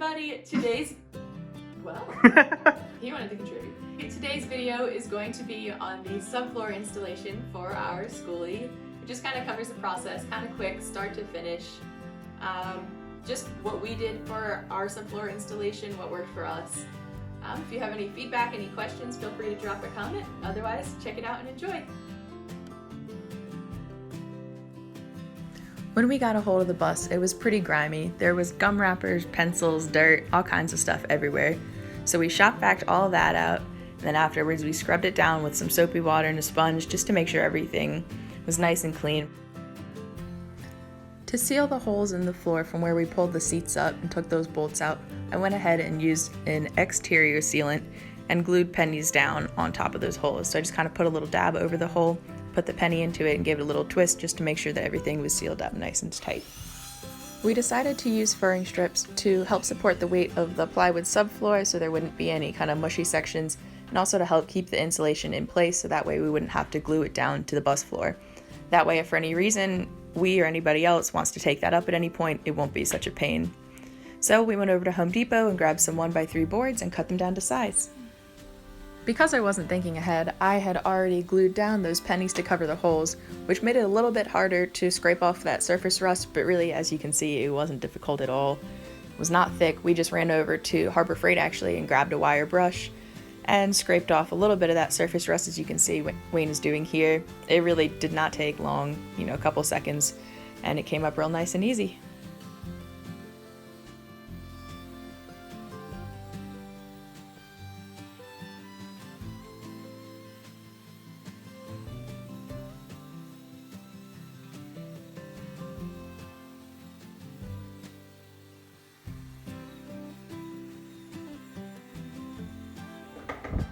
everybody. Well, he wanted to contribute. Today's video is going to be on the subfloor installation for our Skoolie. It just kind of covers the process, kind of quick, start to finish. Just what we did for our subfloor installation, what worked for us. If you have any feedback, any questions, feel free to drop a comment. Otherwise, check it out and enjoy. When we got a hold of the bus, it was pretty grimy. There was gum wrappers, pencils, dirt, all kinds of stuff everywhere. So we shop vacuumed all that out, and then afterwards we scrubbed it down with some soapy water and a sponge just to make sure everything was nice and clean. To seal the holes in the floor from where we pulled the seats up and took those bolts out, I went ahead and used an exterior sealant and glued pennies down on top of those holes. So I just kind of put a little dab over the hole, put the penny into it, and gave it a little twist just to make sure that everything was sealed up nice and tight. We decided to use furring strips to help support the weight of the plywood subfloor so there wouldn't be any kind of mushy sections, and also to help keep the insulation in place so that way we wouldn't have to glue it down to the bus floor. That way, if for any reason we or anybody else wants to take that up at any point, it won't be such a pain. So we went over to Home Depot and grabbed some 1x3 boards and cut them down to size. Because I wasn't thinking ahead, I had already glued down those pennies to cover the holes, which made it a little bit harder to scrape off that surface rust, but really, as you can see, it wasn't difficult at all. It was not thick. We just ran over to Harbor Freight actually and grabbed a wire brush and scraped off a little bit of that surface rust, as you can see Wayne is doing here. It really did not take long, a couple seconds, and it came up real nice and easy.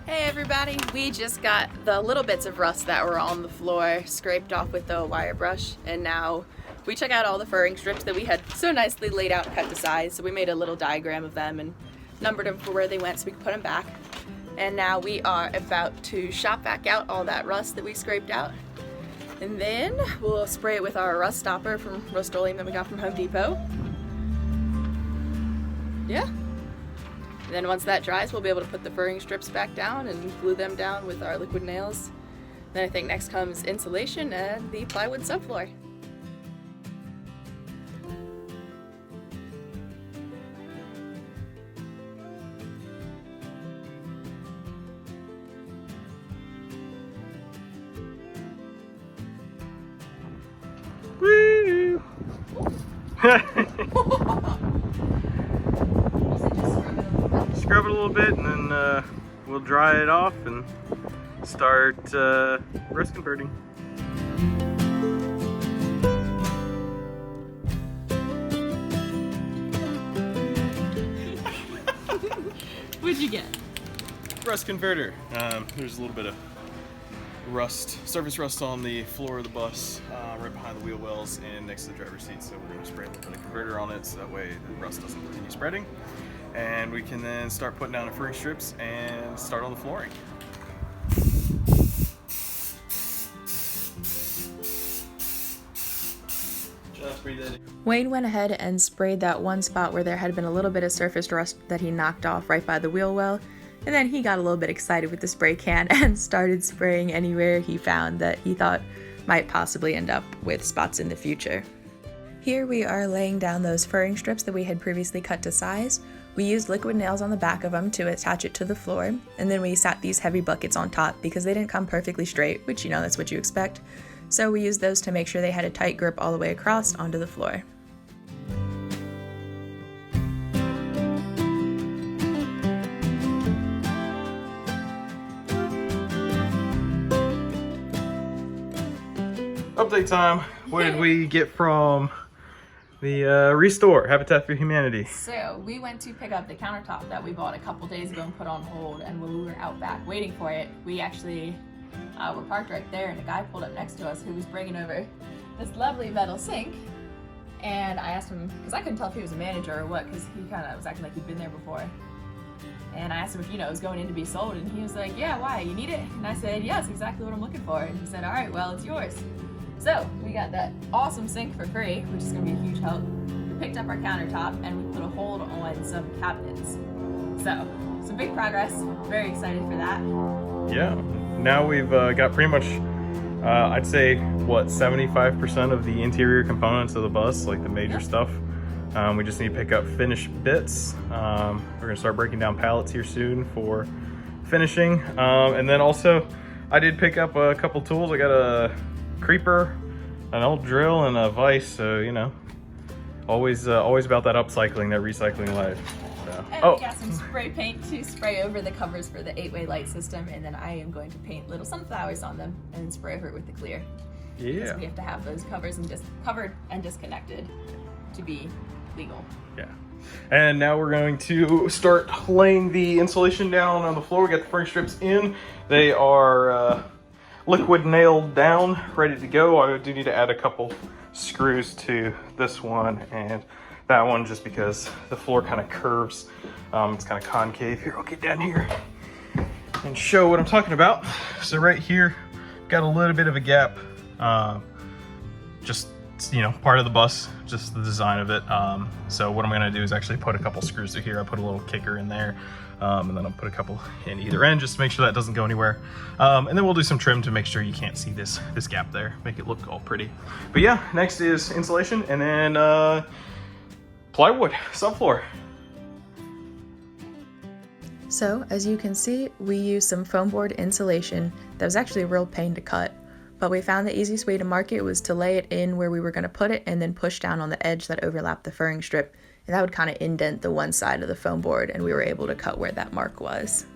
Hey everybody, we just got the little bits of rust that were on the floor scraped off with the wire brush, and now we took out all the furring strips that we had so nicely laid out and cut to size. So we made a little diagram of them and numbered them for where they went so we could put them back. And now we are about to shop back out all that rust that we scraped out, and then we'll spray it with our rust stopper from Rust-Oleum that we got from Home Depot. Yeah. And then once that dries, we'll be able to put the furring strips back down and glue them down with our liquid nails. Then I think next comes insulation and the plywood subfloor. Woo! Scrub it a little bit, and then we'll dry it off and start rust converting. What'd you get? Rust converter. There's a little bit of surface rust on the floor of the bus, right behind the wheel wells and next to the driver's seat. So we're going to spray a little bit of converter on it so that way the rust doesn't continue spreading. And we can then start putting down the furring strips and start on the flooring. Wayne went ahead and sprayed that one spot where there had been a little bit of surface rust that he knocked off right by the wheel well. And then he got a little bit excited with the spray can and started spraying anywhere he found that he thought might possibly end up with spots in the future. Here we are laying down those furring strips that we had previously cut to size. We used liquid nails on the back of them to attach it to the floor, and then we sat these heavy buckets on top because they didn't come perfectly straight, which that's what you expect. So we used those to make sure they had a tight grip all the way across onto the floor. Update time. What did we get from the Restore Habitat for Humanity? So we went to pick up the countertop that we bought a couple days ago and put on hold, and when we were out back waiting for it, we actually were parked right there, and a guy pulled up next to us who was bringing over this lovely metal sink. And I asked him, because I couldn't tell if he was a manager or what, because he kind of was acting like he'd been there before. And I asked him if, it was going in to be sold, and he was like, yeah, why, you need it? And I said, yes, exactly what I'm looking for. And he said, all right, well, it's yours. So we got that awesome sink for free, which is going to be a huge help. We picked up our countertop and we put a hold on and some cabinets. So, some big progress. Very excited for that. Yeah, now we've got pretty much, I'd say, what, 75% of the interior components of the bus, like the major stuff. We just need to pick up finished bits. We're gonna start breaking down pallets here soon for finishing. And then also, I did pick up a couple tools. I got a creeper, an old drill, and a vise, so you know, always about that upcycling, that recycling life. So. And we got some spray paint to spray over the covers for the 8-way light system, and then I am going to paint little sunflowers on them and spray over it with the clear. Yeah. Because we have to have those covers and covered and disconnected to be legal. Yeah. And now we're going to start laying the insulation down on the floor. We got the furniture strips in. They are liquid nailed down, ready to go. I do need to add a couple screws to this one and that one just because the floor kind of curves. It's kind of concave. Here, I'll get down here and show what I'm talking about. So right here, got a little bit of a gap. Just, you know, part of the bus, just the design of it. So what I'm gonna do is actually put a couple screws through here. I put a little kicker in there, and then I'll put a couple in either end just to make sure that doesn't go anywhere. And then we'll do some trim to make sure you can't see this gap there, make it look all pretty. But yeah, next is insulation and then plywood, subfloor. So as you can see, we used some foam board insulation that was actually a real pain to cut. But we found the easiest way to mark it was to lay it in where we were going to put it and then push down on the edge that overlapped the furring strip. And that would kind of indent the one side of the foam board, and we were able to cut where that mark was.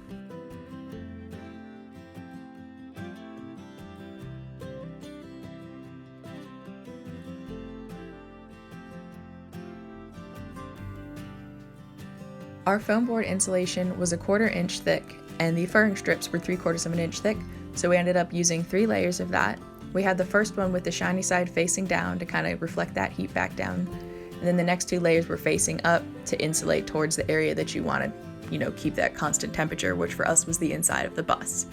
Our foam board insulation was 1/4 inch thick, and the furring strips were 3/4 of an inch thick. So we ended up using 3 layers of that. We had the first one with the shiny side facing down to kind of reflect that heat back down. And then the next 2 layers were facing up to insulate towards the area that you wanted, you know, keep that constant temperature, which for us was the inside of the bus.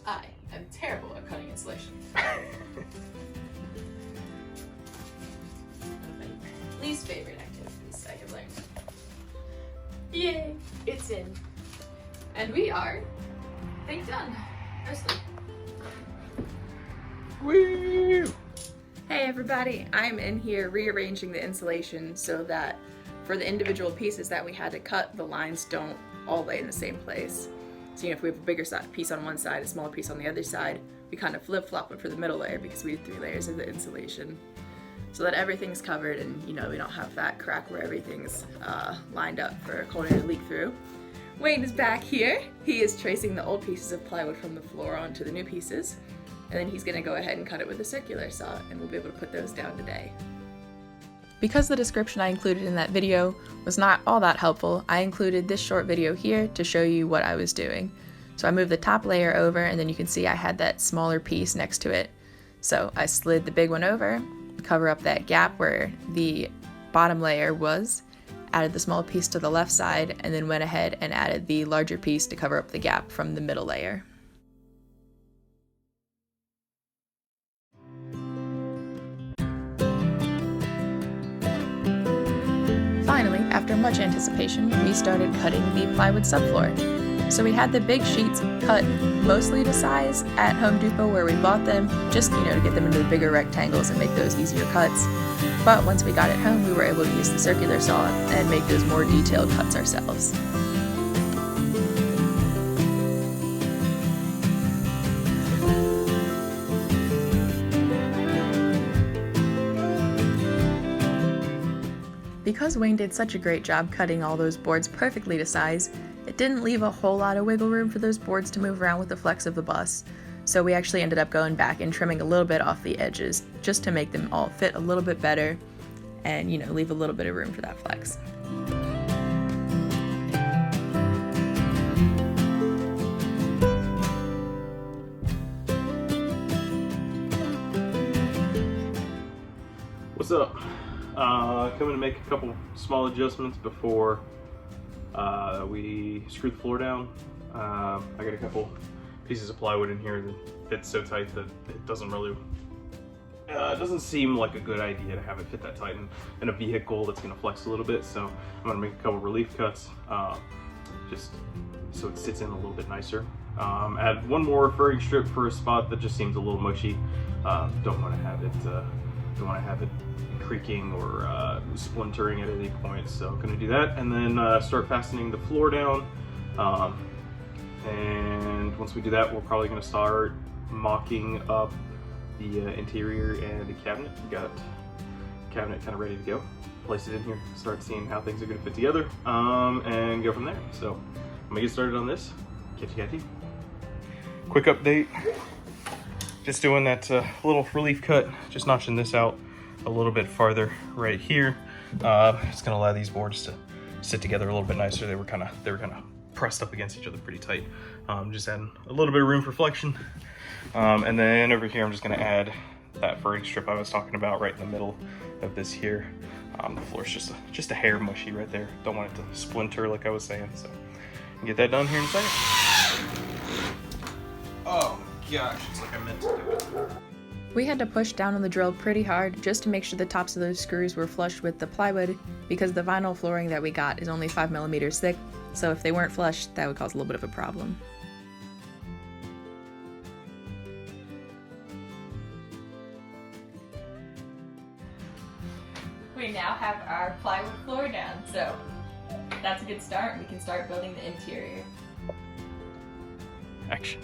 I am terrible at cutting insulation. One of my least favorite activities I have learned. Yay, it's in. And we are, I think, done. Mostly. Woo! Hey everybody, I'm in here rearranging the insulation so that for the individual pieces that we had to cut, the lines don't all lay in the same place. So, you know, if we have a bigger piece on one side, a smaller piece on the other side, we kind of flip-flop it for the middle layer because we did 3 layers of the insulation. So that everything's covered and, you know, we don't have that crack where everything's lined up for cold air to leak through. Wayne is back here. He is tracing the old pieces of plywood from the floor onto the new pieces. And then he's gonna go ahead and cut it with a circular saw, and we'll be able to put those down today. Because the description I included in that video was not all that helpful, I included this short video here to show you what I was doing. So I moved the top layer over, and then you can see I had that smaller piece next to it. So I slid the big one over, cover up that gap where the bottom layer was, added the small piece to the left side, and then went ahead and added the larger piece to cover up the gap from the middle layer. Finally, after much anticipation, we started cutting the plywood subfloor. So we had the big sheets cut mostly to size at Home Depot where we bought them, just, you know, to get them into the bigger rectangles and make those easier cuts. But once we got it home, we were able to use the circular saw and make those more detailed cuts ourselves. Because Wayne did such a great job cutting all those boards perfectly to size, it didn't leave a whole lot of wiggle room for those boards to move around with the flex of the bus. So we actually ended up going back and trimming a little bit off the edges just to make them all fit a little bit better and, you know, leave a little bit of room for that flex. What's up? Coming to make a couple small adjustments before we screw the floor down. I got a couple pieces of plywood in here that fits so tight that it doesn't really, it doesn't seem like a good idea to have it fit that tight in a vehicle that's gonna flex a little bit. So I'm gonna make a couple relief cuts, just so it sits in a little bit nicer. Add one more furring strip for a spot that just seems a little mushy. Don't want to have it creaking or splintering at any point, so I'm gonna do that, and then start fastening the floor down. And once we do that, we're probably gonna start mocking up the interior and the cabinet. We got the cabinet kind of ready to go. Place it in here, start seeing how things are gonna fit together, and go from there. So I'm gonna get started on this. Catch you guys. Quick update. Just doing that little relief cut, just notching this out a little bit farther right here. It's gonna allow these boards to sit together a little bit nicer. They were kind of pressed up against each other pretty tight. Just adding a little bit of room for flexion. And then over here, I'm just gonna add that furring strip I was talking about right in the middle of this here. The floor's just a hair mushy right there. Don't want it to splinter like I was saying. So I'll get that done here in a second. Oh gosh, it's like I meant to do it. We had to push down on the drill pretty hard just to make sure the tops of those screws were flush with the plywood, because the vinyl flooring that we got is only 5 millimeters thick, so if they weren't flush, that would cause a little bit of a problem. We now have our plywood floor down, so that's a good start. We can start building the interior. Action.